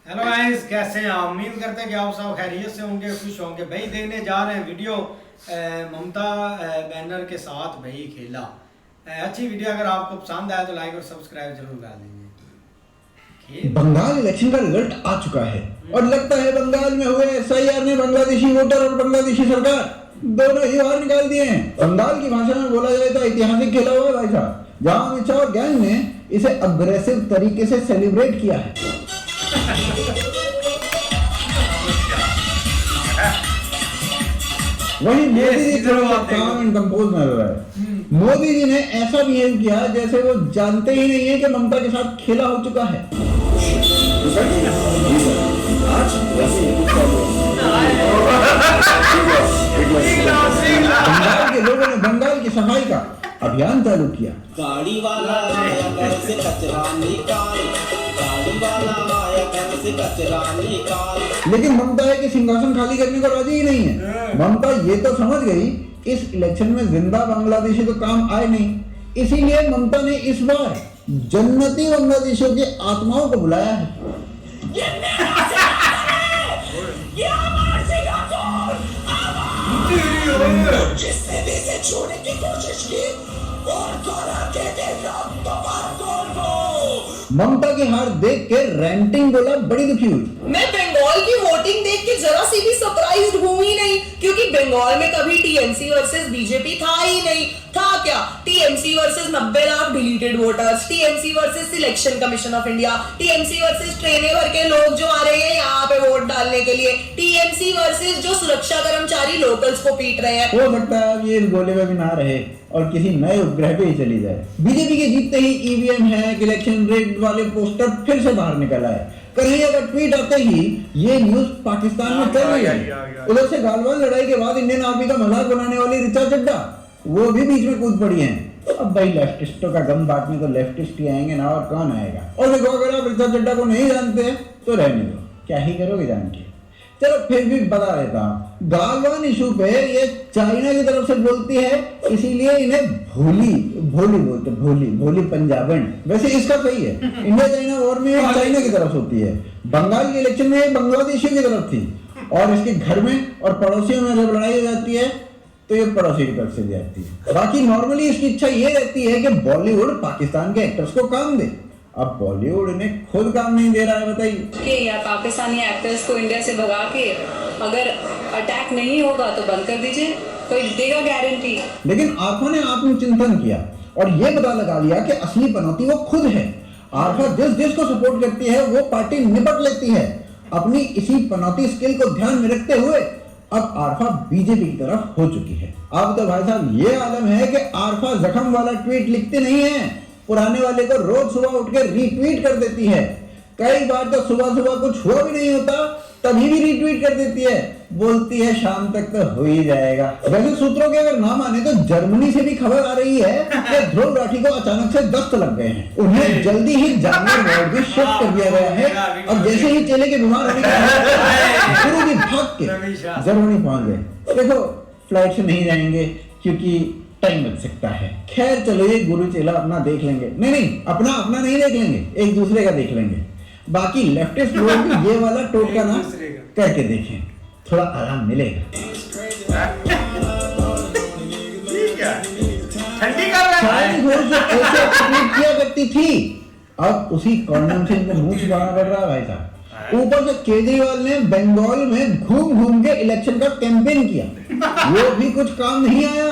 Hello guys, कैसे हैं आप? उम्मीद करते हैं कि आप सब खैरियत से होंगे, खुश होंगे। भाई देखने जा रहे हैं वीडियो ममता बैनर के साथ भाई खेला। अच्छी वीडियो, अगर आपको पसंद आया तो लाइक और सब्सक्राइब जरूर कर दीजिए। बंगाल इलेक्शन का रिजल्ट आ चुका है और लगता है बंगाल में हुए एसआईआर ने बांग्लादेशी वोटर और बांग्लादेशी सरकार दोनों ही बाहर निकाल दिए हैं। बंगाल की भाषा में बोला जाए तो ऐतिहासिक खेला हुआ है भाई साहब, जहां अमित शाह और गैंग ने इसे अग्रेसिव तरीके से सेलिब्रेट किया है। वही मोदी जी काम एंड कंपोज में रहा है। मोदी जी ने ऐसा बिहेव किया जैसे वो जानते ही नहीं है कि ममता के साथ खेला हो चुका है। बंगाल के लोगों ने बंगाल की सफाई का अभियान चालू किया। गाड़ी वाला आया घर से कचरा निकाल, गाड़ी वाला आया घर से कचरा निकाल। लेकिन ममता है कि सिंहासन खाली करने को राजी ही नहीं है। ममता ये तो समझ गई इस इलेक्शन में जिंदा बांग्लादेशी तो काम आए नहीं, इसीलिए ममता ने इस बार जन्नती बांग्लादेशियों की आत्माओं को बुलाया है। जिसने भी इसे छूने की कोशिश की और ममता की हार देख के रेंटिंग बोला बड़ी दुखी हुई। मैं बंगाल की वोटिंग देख के जरा सी भी सरप्राइज्ड हूं ही नहीं, क्योंकि बंगाल में कभी टीएमसी वर्सेस बीजेपी था ही नहीं। था क्या? TMC versus 90 lakh deleted voters, TMC versus selection commission of India, TMC versus ट्रेनें भर के लोग जो आ रहे हैं यहाँ पे वोट डालने के लिए, टीएमसी वर्सेस जो सुरक्षा कर्मचारी लोकल्स को पीट रहे हैं। हो सकता है अब ये इस गोले में भी ना रहे और किसी नए उपग्रह पे ही चली जाए। बीजेपी के जीतते ही ईवीएम हैक, इलेक्शन रिग्ड वाले पोस्टर फिर से बाहर निकल आए। कन्हैया का ट्वीट आते ही ये न्यूज पाकिस्तान में चल रही है। उधर से गालवान लड़ाई के बाद इंडियन आर्मी का मजाक बनाने वाली ऋचा चड्ढा वो भी बीच में कूद पड़ी हैं। अब भाई लेफ्टिस्टों का गम बांटने तो लेफ्टिस्ट ही आएंगे ना, और कौन आएगा। और देखो, अगर आप ऋचा चड्ढा को नहीं जानते तो रहने दो, क्या ही करोगे जान के। चलो फिर भी बता देता हूं, गालवान इशू पे ये चाइना की तरफ से बोलती है, इसीलिए इन्हें भोली भोली बोलते, भोली पंजाबन। वैसे इसका सही है, इंडिया चाइना वॉर में चाइना की तरफ होती है। बंगाल के इलेक्शन में बांग्लादेशियों की तरफ थी, और इसके घर में और पड़ोसियों में जब लड़ाई हो जाती है तो ये पड़ोसी की तरफ से जाती है। बाकी नॉर्मली इसकी इच्छा ये रहती है कि बॉलीवुड पाकिस्तान के एक्टर्स को काम दे। अब बॉलीवुड इन्हें खुद काम नहीं दे रहा है, बताइए कि या पाकिस्तानी एक्टर्स को इंडिया से भगा के अगर अटैक नहीं होगा तो बंद कर दीजिए, कोई देगा गारंटी। लेकिन आरफा ने आत्मचिंतन किया और ये पता लगा लिया कि असली पनौती वो खुद है। आरफा जिस को सपोर्ट करती है वो पार्टी निपट लेती है। अपनी इसी पनौती स्किल को ध्यान में रखते हुए अब आरफा बीजेपी की तरफ हो चुकी है। अब तो भाई साहब ये आलम है कि आरफा जख्म वाला ट्वीट लिखते नहीं है, पुराने वाले को रोज सुबह उठ के रीट्वीट कर देती है। कई बार तो सुबह सुबह कुछ हुआ भी नहीं होता तभी भी रीट्वीट कर देती है, बोलती है शाम तक तो हो ही जाएगा। वैसे सूत्रों के अगर ना माने तो जर्मनी से भी खबर आ रही है कि ध्रुव राठी को अचानक से दस्त लग गए हैं। उन्हें जल्दी ही जानवर वार्ड में शिफ्ट कर दिया गया है। अब जैसे ही चले के बीमार होने के गुरु जी भाग के जर्मनी पहुंच गए। देखो फ्लाइट से नहीं जाएंगे क्योंकि टाइम बच सकता है। खैर चलो, ये गुरु चेला अपना देख लेंगे। नहीं, अपना नहीं देख लेंगे, एक दूसरे का देख लेंगे। बाकी लेफ्टिस्ट लोग भी ये वाला टोटका ना करके देखें, थोड़ा आराम मिलेगा। किया करती थी, अब उसी कॉन्डम से इनको मुंह छुपाना पड़ रहा है भाई साहब। ऊपर से केजरीवाल ने बंगाल में घूम के इलेक्शन का कैंपेन किया, वो भी कुछ काम नहीं आया।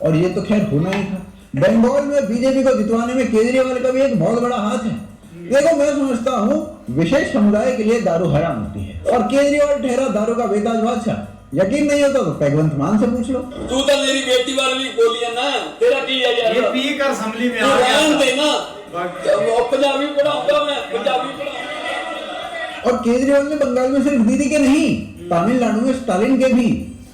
और ये तो खैर होना ही था। बंगाल में बीजेपी को जितवाने में केजरीवाल का भी एक बहुत बड़ा हाथ है। देखो, मैं समझता हूँ विशेष समुदाय के लिए दारू हराम होती है और केजरीवाल ठहरा दारू का बेताज बादशाह। यकीन नहीं होता तो भगवंत मान से पूछ लो। तू तो मेरी बेटी वाली बोली है ना, तेरा की है यार। ये पी कर असम्बली में आ गया देना। पंजाबी पढ़ाऊंगा मैं, पंजाबी पढ़ाऊंगा। और केजरीवाल ने बंगाल में सिर्फ दीदी के नहीं, तमिलनाडु में स्टालिन के भी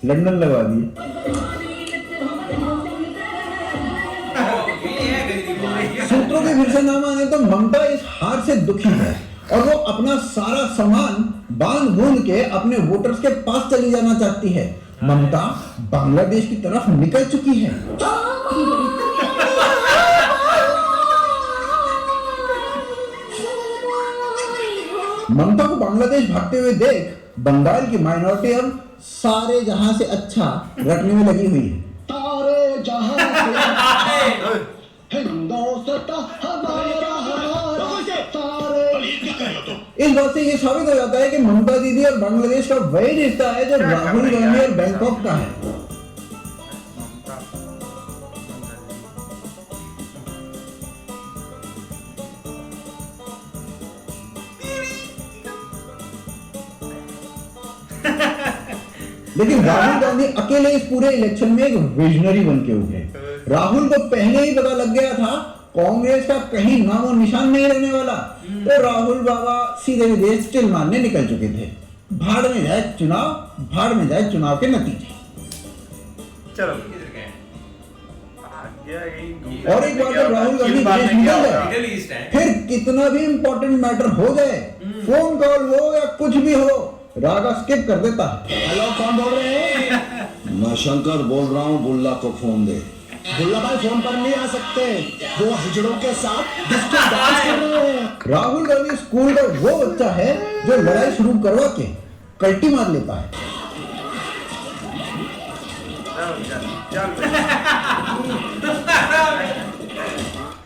लंदन लगवा दिए। सूत्रों के फिर से ना माने तो ममता इस हार से दुखी है और वो अपना सारा सामान बांध बूंद के अपने वोटर्स के पास चली जाना चाहती है। ममता बांग्लादेश की तरफ निकल चुकी है। ममता को बांग्लादेश भागते हुए देख बंगाल की माइनॉरिटी अब सारे जहां से अच्छा रटने में लगी हुई है। सारे जहां से हिंदुस्तां हमारा सारे। इस बात से ये साबित हो जाता है कि ममता दीदी और बांग्लादेश का वही रिश्ता है जो राहुल गांधी और बैंकॉक का है। लेकिन राहुल गांधी अकेले इस पूरे इलेक्शन में एक विजनरी बन के उभरे। राहुल को पहले ही पता लग गया था कांग्रेस का कहीं नामो निशान नहीं रहने वाला, तो राहुल बाबा सीधे विदेश चिल मारने निकल चुके थे। भाड़ में जाए चुनाव, भाड़ में जाए चुनाव के नतीजे। चलो और एक बार जब राहुल गांधी विदेश निकल गए, फिर कितना भी इंपॉर्टेंट मैटर हो जाए, फोन कॉल हो या कुछ भी हो, रागा स्किप कर देता है। हेलो, कौन बोल रहे हैं? मैं शंकर बोल रहा हूँ, बुल्ला को फोन दे। बुल्ला भाई फोन पर नहीं आ सकते, वो हिजड़ों के साथ डिस्को डांस कर रहे हैं। राहुल गांधी स्कूल का वो बच्चा है जो लड़ाई शुरू करवा के कल्टी मार लेता है।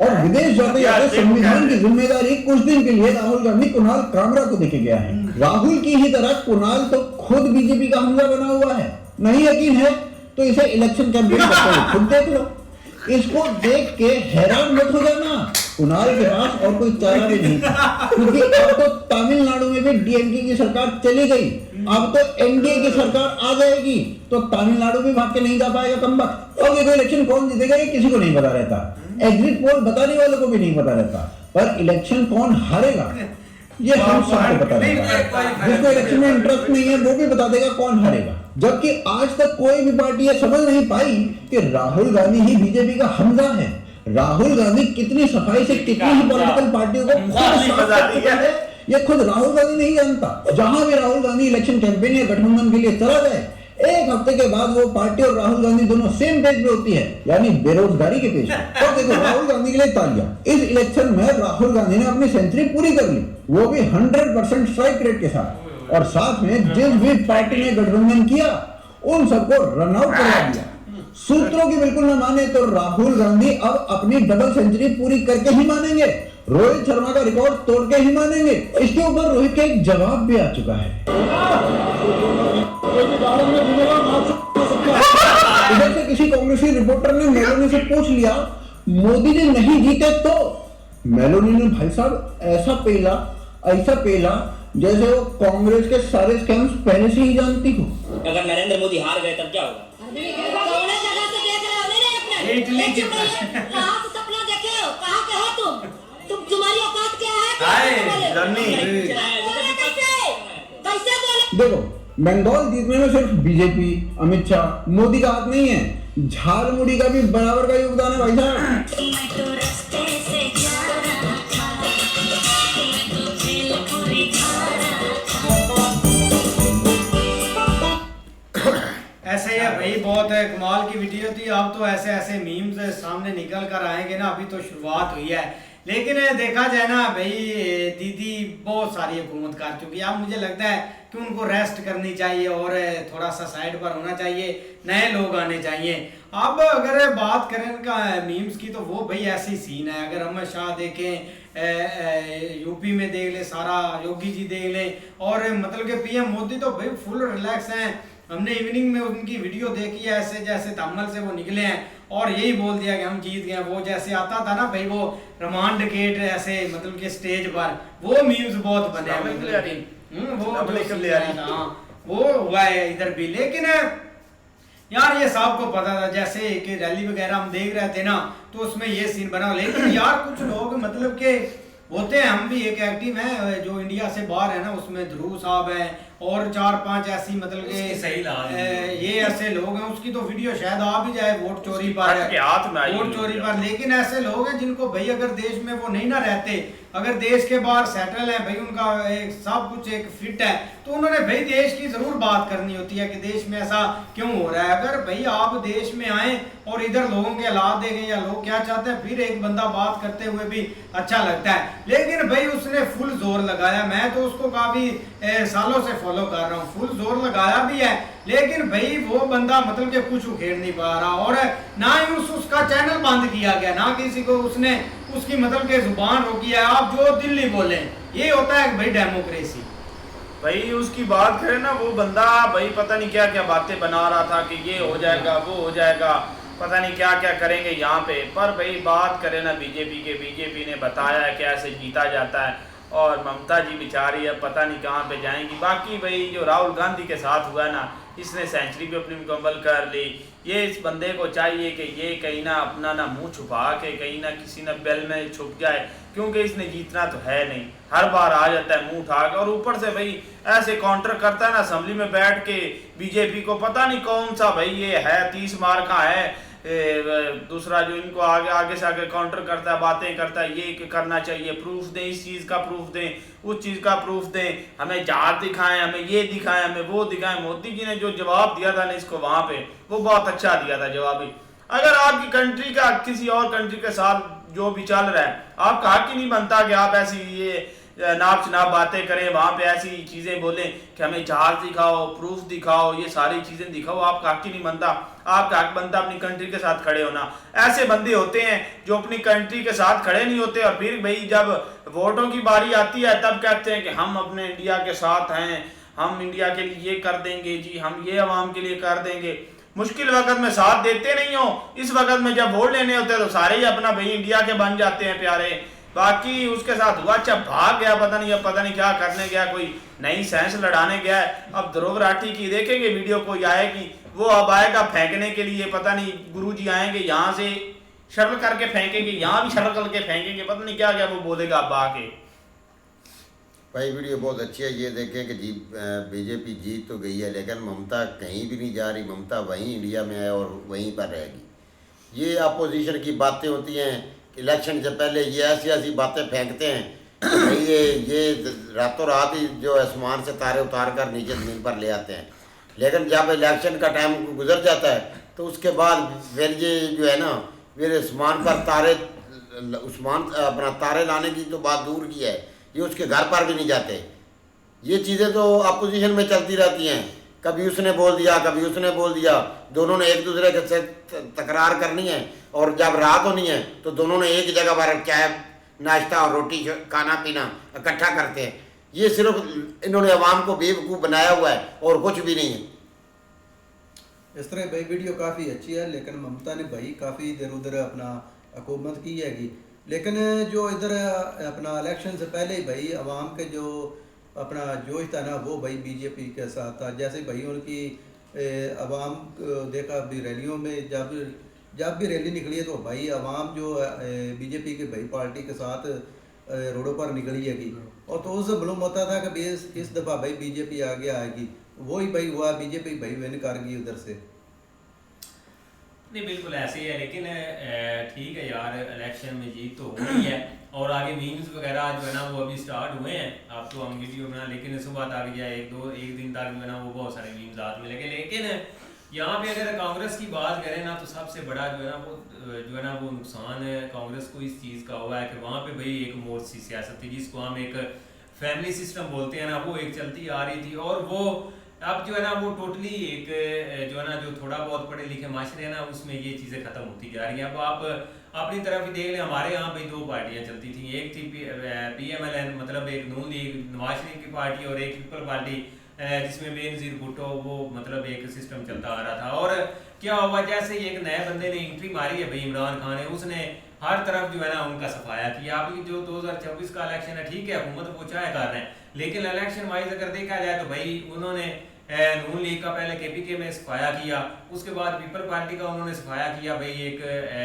और विदेश जाते जाते संविधान की जिम्मेदारी कुछ दिन के लिए राहुल गांधी कुणाल कामरा को देके गया है। राहुल की ही तरह कुणाल तो खुद बीजेपी का हमला बना हुआ है। नहीं यकीन है तो इसे इलेक्शन कैंपेन करते हुए खुद देख लो। इसको देख के हैरान मत हो जाना, कुणाल के पास और कोई चारा भी नहीं था, क्योंकि अब तो तमिलनाडु में भी डीएमके की सरकार चली गई, अब तो एनडीए की सरकार आ जाएगी, तो तमिलनाडु भी भाग के नहीं जा पाएगा कमबख्त। और देखो इलेक्शन कौन जीतेगा ये किसी को नहीं पता रहता, एग्जिट पोल बताने वालों को भी नहीं पता रहता, पर इलेक्शन कौन हारेगा ये हम सबको पता रहता है। जिसको इलेक्शन में इंटरेस्ट नहीं है वो भी बता देगा कौन हारेगा। जबकि आज तक कोई भी पार्टी ये समझ नहीं पाई कि राहुल गांधी ही बीजेपी का हमजा है। राहुल गांधी कितनी सफाई से कितनी ही पॉलिटिकल पार्टियों को खुद साफ कर चुका है, ये खुद राहुल गांधी नहीं जानता। जहां भी राहुल गांधी इलेक्शन कैंपेन या गठबंधन के लिए चला जाए, एक हफ्ते के बाद वो पार्टी और राहुल गांधी दोनों सेम पेज पे होती है, यानी बेरोजगारी के पेज पे। और देखो राहुल गांधी के लिए तालियां। इस इलेक्शन में राहुल गांधी ने अपनी सेंचुरी पूरी कर ली, वो भी 100% स्ट्राइक रेट के साथ, और साथ में जिस भी पार्टी ने गठबंधन किया उन सबको रन आउट करवा दिया। सूत्रों की बिल्कुल न माने तो राहुल गांधी अब अपनी डबल सेंचुरी पूरी करके ही मानेंगे, रोहित शर्मा का रिकॉर्ड तोड़ के ही मानेंगे। इसके ऊपर रोहित का एक जवाब भी आ चुका है। इधर से किसी कांग्रेसी रिपोर्टर ने मेलोनी से पूछ लिया, मोदी जी नहीं जीते तो? मेलोनी ने भाई साहब ऐसा पेला जैसे वो कांग्रेस के सारे स्कैम्स पहले से ही जानती हो। अगर नरेंद्र मोदी हार गए तब क्या होगा? तुम्हारी औकात क्या है? देखो बंगाल जीतने में सिर्फ बीजेपी, अमित शाह, मोदी का हाथ नहीं है, झालमुड़ी का भी बराबर का योगदान है भाई साहब। ऐसे ही है भाई, बहुत कमाल की वीडियो थी। अब तो ऐसे ऐसे मीम्स सामने निकल कर आएंगे ना, अभी तो शुरुआत हुई है। लेकिन देखा जाए ना भाई, दीदी बहुत सारी हुकूमत कर चुकी है। अब मुझे लगता है कि उनको रेस्ट करनी चाहिए और थोड़ा सा साइड पर होना चाहिए, नए लोग आने चाहिए। अब अगर बात करें इनका मीम्स की, तो वो भाई ऐसी सीन है। अगर अमित शाह देखें, यूपी में देख ले, सारा योगी जी देख ले, और मतलब कि पीएम मोदी तो भाई फुल रिलैक्स हैं। हमने इवनिंग में उनकी वीडियो देखी है, ऐसे जैसे तम्मल से वो निकले हैं और यही बोल दिया कि हम जीत गए। वो जैसे आता था ना भाई, वो रमान गेट ऐसे मतलब कि स्टेज पर, वो मीम्स बहुत बने हैं, वो हुआ है इधर भी। लेकिन यार ये सबको पता था, जैसे कि रैली वगैरह हम देख रहे थे ना, तो उसमें ये सीन बना। लेकिन यार कुछ लोग मतलब के होते हैं, हम भी एक एक्टिव हैं जो इंडिया से बाहर है ना, उसमें ध्रुव साहब हैं और 4-5 ऐसी मतलब के सही ये ऐसे लोग हैं। उसकी तो वीडियो शायद आ भी जाए वोट चोरी पर, वोट चोरी पर। लेकिन ऐसे लोग हैं जिनको भाई अगर देश में वो नहीं ना रहते, अगर देश के बाहर सेटल है भाई, उनका एक सब कुछ एक फिट है, तो उन्होंने भाई देश की जरूर बात करनी होती है कि देश में ऐसा क्यों हो रहा है। अगर भाई आप देश में आए और इधर लोगों के हालात देखें या लोग क्या चाहते हैं, फिर एक बंदा बात करते हुए भी अच्छा लगता है। लेकिन भाई उसने फुल जोर लगाया। मैं तो उसको काफ़ी सालों से फॉलो कर रहा हूँ, फुल जोर लगाया भी है, लेकिन भाई वो बंदा मतलब कि कुछ उखेड़ नहीं पा रहा। और ना ही उसका चैनल बंद किया गया, ना किसी को उसने उसकी मतलब कि जुबान रोकी है। आप जो दिल नहीं बोले, ये होता है भाई डेमोक्रेसी। भाई उसकी बात करें ना, वो बंदा भाई पता नहीं क्या क्या बातें बना रहा था कि ये हो जाएगा वो हो जाएगा, पता नहीं क्या क्या करेंगे यहाँ पे। पर भाई बात करें ना बीजेपी के, बीजेपी ने बताया है कैसे जीता जाता है, और ममता जी बेचारी है पता नहीं कहाँ पे जाएंगी। बाकी भाई जो राहुल गांधी के साथ हुआ ना, इसने सेंचुरी भी अपनी मुकम्मल कर ली। ये इस बंदे को चाहिए कि ये कहीं ना अपना ना मुंह छुपा के कहीं ना किसी ना बेल में छुप जाए, क्योंकि इसने जीतना तो है नहीं, हर बार आ जाता है मुंह उठा के। और ऊपर से भाई ऐसे काउंटर करता है ना असेंबली में बैठ के बीजेपी को, पता नहीं कौन सा भाई ये है 30 मार का है, दूसरा जो इनको आगे से आगे काउंटर करता है, बातें करता है, ये करना चाहिए, प्रूफ दें, इस चीज़ का प्रूफ दें, उस चीज़ का प्रूफ दें, हमें जहाज दिखाएं, हमें ये दिखाएं, हमें वो दिखाएं। मोदी जी ने जो जवाब दिया था ना इसको वहाँ पे, वो बहुत अच्छा दिया था जवाब ही। अगर आपकी कंट्री का किसी और कंट्री के साथ जो भी चल रहा है, आपका हक ही नहीं बनता कि आप ऐसी ये नाप शनाप बातें करें, वहाँ पे ऐसी चीज़ें बोलें कि हमें जहाज दिखाओ, प्रूफ दिखाओ, ये सारी चीज़ें दिखाओ। आपका हक ही नहीं बनता, आपका हक बनता अपनी कंट्री के साथ खड़े होना। ऐसे बंदे होते हैं जो अपनी कंट्री के साथ खड़े नहीं होते, और फिर भाई जब वोटों की बारी आती है तब कहते हैं कि हम अपने इंडिया के साथ हैं, हम इंडिया के लिए ये कर देंगे जी, हम ये अवाम के लिए कर देंगे। मुश्किल वक्त में साथ देते नहीं हो, इस वक्त में जब वोट लेने होते हैं तो सारे ही अपना भाई इंडिया के बन जाते हैं प्यारे। बाकी उसके साथ हुआ, अच्छा भाग गया, पता नहीं अब पता नहीं क्या करने गया, कोई नई साइंस लड़ाने गया है। अब ध्रुव राठी की देखेंगे वीडियो, कोई आएगी, वो अब आएगा फेंकने के लिए, पता नहीं गुरुजी आएंगे यहाँ से शर्ल करके फेंकेंगे, यहाँ भी शर्ल करके फेंकेंगे, पता नहीं क्या क्या वो बोलेगा अब आके। भाई वीडियो बहुत अच्छी है। ये देखें कि बीजेपी जीत तो गई है, लेकिन ममता कहीं भी नहीं जा रही, ममता वहीं इंडिया में है और वहीं पर रहेगी। ये अपोजिशन की बातें होती हैं, इलेक्शन से पहले ये ऐसी ऐसी बातें फेंकते हैं भाई ये रातों रात ही जो आसमान से तारे उतार कर नीचे ज़मीन पर ले आते हैं। लेकिन जब इलेक्शन का टाइम गुजर जाता है तो उसके बाद फिर ये जो है ना, फिर आसमान पर तारे, उस्मान अपना तारे लाने की तो बात दूर की है, ये उसके घर पर भी नहीं जाते। ये चीज़ें तो अपोजिशन में चलती रहती हैं, कभी उसने बोल दिया कभी उसने बोल दिया, दोनों ने एक दूसरे के से तकरार करनी है, और जब रात होनी है तो दोनों ने एक जगह पर चाय नाश्ता और रोटी खाना पीना इकट्ठा करते हैं। ये सिर्फ इन्होंने अवाम को बेवकूफ़ बनाया हुआ है और कुछ भी नहीं है। इस तरह भाई वीडियो काफ़ी अच्छी है, लेकिन ममता ने भाई काफ़ी इधर उधर अपना हुकूमत की हैगी। लेकिन जो इधर अपना इलेक्शन से पहले ही भाई अवाम के जो अपना जोश था ना, वो भाई बीजेपी के साथ था। जैसे भाई उनकी अवाम देखा भी रैलियों में, जब भी रैली निकली है तो भाई अवाम जो बीजेपी के भाई पार्टी के साथ रोडों पर निकली हैगी, और तो उससे मालूम होता था कि भाई इस दफ़ा भाई बीजेपी आगे आएगी। वही भाई हुआ, बीजेपी भाई विन कर गई उधर से। नहीं बिल्कुल ऐसे ही है, लेकिन ठीक है यार, इलेक्शन में जीत तो हो गई है, और आगे मीम्स वगैरह जो है ना वो अभी स्टार्ट हुए हैं। आप तो हम वीडियो बना, लेकिन सुबह तक या एक दिन तक जो है ना वो बहुत सारे मीम्स हाथ में लगे। लेकिन यहाँ पे अगर कांग्रेस की बात करें ना, तो सबसे बड़ा जो है ना वो नुकसान कांग्रेस को इस चीज़ का हुआ है कि वहाँ पे भाई एक मोर्च सी सियासत थी, जिसको हम एक फैमिली सिस्टम बोलते हैं ना, वो एक चलती आ रही थी। और वो अब जो है ना वो टोटली एक जो है ना जो थोड़ा बहुत पढ़े लिखे माशरे है ना, उसमें ये चीज़ें ख़त्म होती जा रही हैं। अब आप अपनी तरफ ही देख लें, हमारे यहाँ भाई दो पार्टियाँ चलती थी, एक थी PMLN, मतलब एक नून लीग नवाज शरीफ की पार्टी, और एक पीपल पार्टी जिसमें बेनज़ीर भुट्टो, वो मतलब एक सिस्टम चलता आ रहा था। और क्या हुआ, जैसे ही एक नए बंदे ने एंट्री मारी है भाई इमरान खान है, उसने हर तरफ जो है ना उनका सफाया किया। अभी जो 2024 का इलेक्शन है, ठीक है हुकूमत वो चाहे कर रहे हैं, लेकिन इलेक्शन वाइज अगर देखा जाए तो भाई उन्होंने नून लीग का पहले KPK में सफाया किया, उसके बाद पीपल पार्टी का उन्होंने सफाया किया भाई एक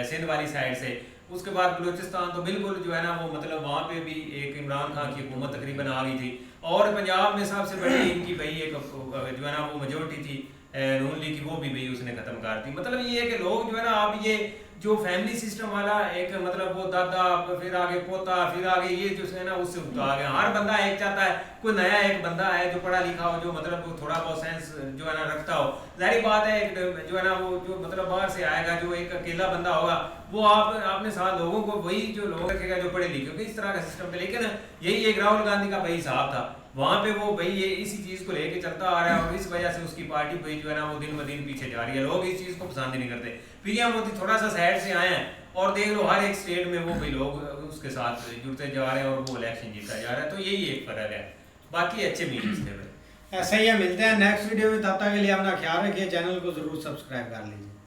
सिंध वाली साइड से, उसके बाद बलूचिस्तान तो बिल्कुल जो है ना वो मतलब वहाँ पे भी एक इमरान खान की हुकूमत तकरीबन आ गई थी। और पंजाब में सबसे बड़ी इनकी भाई एक जो है ना वो मेजोरिटी थी नून लीग की, वो भी भाई उसने खत्म कर दी। मतलब ये है कि लोग जो है ना अब ये जो फैमिली सिस्टम वाला एक मतलब वो दादा फिर आगे पोता फिर आगे ये जो है ना उससे आ गया। हर बंदा एक चाहता है कोई नया एक बंदा है जो पढ़ा लिखा हो, जो मतलब थोड़ा बहुत सेंस जो है ना रखता हो। जाहिर बात है एक जो है ना वो जो मतलब बाहर से आएगा, जो एक अकेला बंदा होगा वो आपने साथ लोगों को वही जो लोग रखेगा जो पढ़े लिखे होंगे इस तरह का सिस्टम पे। लेकिन यही एक राहुल गांधी का भाई साहब था, वहां पे वो भाई ये इसी चीज को लेके चलता आ रहा है और इस वजह से उसकी पार्टी भाई जो है ना वो दिन ब दिन पीछे जा रही है। लोग इस चीज को पसंद नहीं करते। पीएम मोदी थोड़ा सा साइड से आए हैं और देख लो हर एक स्टेट में वो भाई लोग उसके साथ जुड़ते जा रहे हैं और वो इलेक्शन जीता जा रहा है। तो यही एक फर्क है, बाकी अच्छे मीटिंग्स थे भाई। ऐसा ही है, मिलते हैं नेक्स्ट वीडियो में, तब तक के लिए अपना ख्याल रखिए, चैनल को जरूर सब्सक्राइब कर लीजिए।